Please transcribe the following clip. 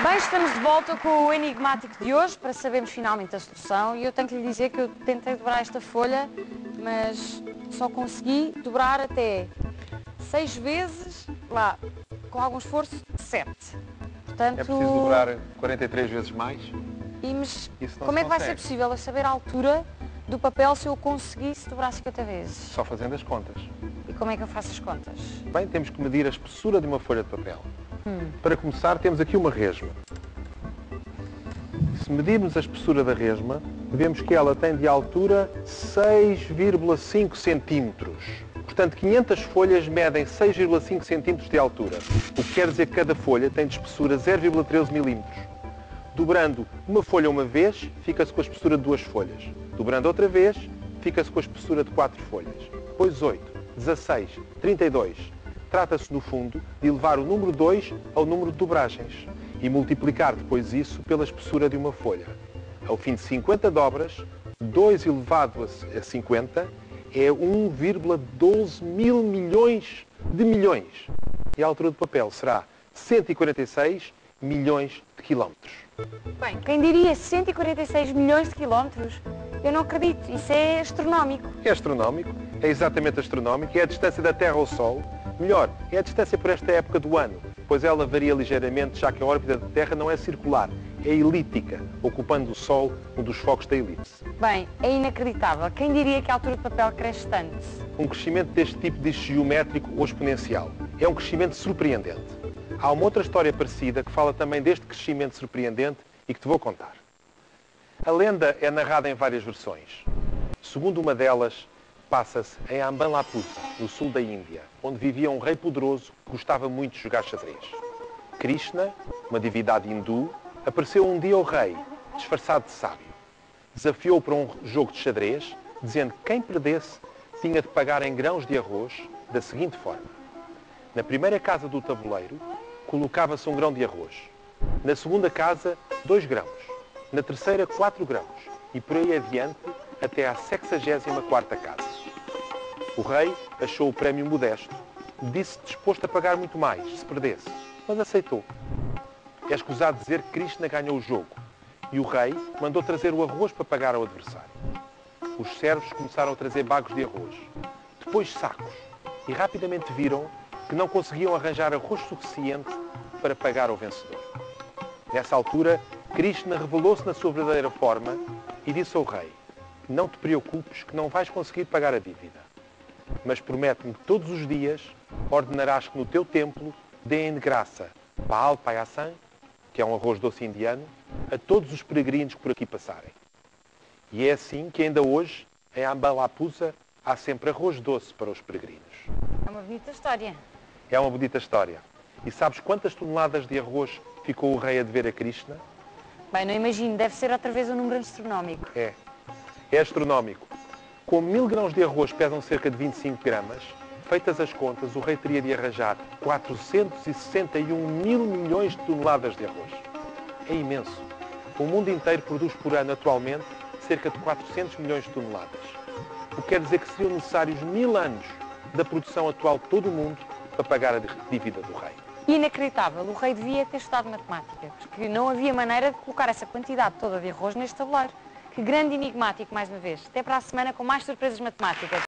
Bem, estamos de volta com o enigmático de hoje para sabermos finalmente a solução e eu tenho que lhe dizer que eu tentei dobrar esta folha, mas só consegui dobrar até 6 vezes, lá, com algum esforço, 7. Portanto, É preciso dobrar 43 vezes mais? Mas Isso não como é se que vai ser consegue. possível eu saber a altura do papel se eu conseguisse dobrar 50 vezes? Só fazendo as contas. E como é que eu faço as contas? Bem, temos que medir a espessura de uma folha de papel. Para começar, temos aqui uma resma. Se medirmos a espessura da resma, vemos que ela tem de altura 6,5 centímetros. Portanto, 500 folhas medem 6,5 centímetros de altura, o que quer dizer que cada folha tem de espessura 0,13 milímetros. Dobrando uma folha uma vez, fica-se com a espessura de 2 folhas. Dobrando outra vez, fica-se com a espessura de 4 folhas. Depois 8, 16, 32. Trata-se, no fundo, de elevar o número 2 ao número de dobragens e multiplicar depois isso pela espessura de uma folha. Ao fim de 50 dobras, 2 elevado a 50 é 1,12 mil milhões de milhões. E a altura do papel será 146 milhões de quilómetros. Bem, quem diria 146 milhões de quilómetros? Eu não acredito, isso é astronómico. É astronómico, é exatamente astronómico, é a distância da Terra ao Sol. Melhor, é a distância por esta época do ano, pois ela varia ligeiramente, já que a órbita da Terra não é circular, é elíptica, ocupando o Sol, um dos focos da elipse. Bem, é inacreditável. Quem diria que a altura do papel cresce tanto? Um crescimento deste tipo diz-se geométrico ou exponencial. É um crescimento surpreendente. Há uma outra história parecida que fala também deste crescimento surpreendente e que te vou contar. A lenda é narrada em várias versões. Segundo uma delas, passa-se em Ambalapura, no sul da Índia, onde vivia um rei poderoso que gostava muito de jogar xadrez. Krishna, uma divindade hindu, apareceu um dia ao rei, disfarçado de sábio. Desafiou-o para um jogo de xadrez, dizendo que quem perdesse tinha de pagar em grãos de arroz da seguinte forma. Na primeira casa do tabuleiro, colocava-se um grão de arroz. Na segunda casa, 2 grãos. Na terceira, 4 grãos. E por aí adiante, até à 64ª casa. O rei achou o prémio modesto. Disse disposto a pagar muito mais, se perdesse. Mas aceitou. É escusado dizer que Krishna ganhou o jogo. E o rei mandou trazer o arroz para pagar ao adversário. Os servos começaram a trazer bagos de arroz. Depois sacos. E rapidamente viram que não conseguiam arranjar arroz suficiente para pagar ao vencedor. Nessa altura, Krishna revelou-se na sua verdadeira forma e disse ao rei: não te preocupes que não vais conseguir pagar a dívida. Mas promete-me que todos os dias ordenarás que no teu templo deem de graça Baal Payasan, que é um arroz doce indiano, a todos os peregrinos que por aqui passarem. E é assim que ainda hoje, em Ambalapura, há sempre arroz doce para os peregrinos. É uma bonita história. É uma bonita história. E sabes quantas toneladas de arroz ficou o rei a dever a Krishna? Bem, não imagino, deve ser outra vez um número astronómico. É astronómico. Como 1000 grãos de arroz pesam cerca de 25 gramas, feitas as contas, o rei teria de arranjar 461 mil milhões de toneladas de arroz. É imenso. O mundo inteiro produz por ano, atualmente, cerca de 400 milhões de toneladas. O que quer dizer que seriam necessários 1000 anos da produção atual de todo o mundo para pagar a dívida do rei. Inacreditável, o rei devia ter estudado matemática, porque não havia maneira de colocar essa quantidade toda de arroz neste tabuleiro. Que grande enigmático, mais uma vez. Até para a semana com mais surpresas matemáticas.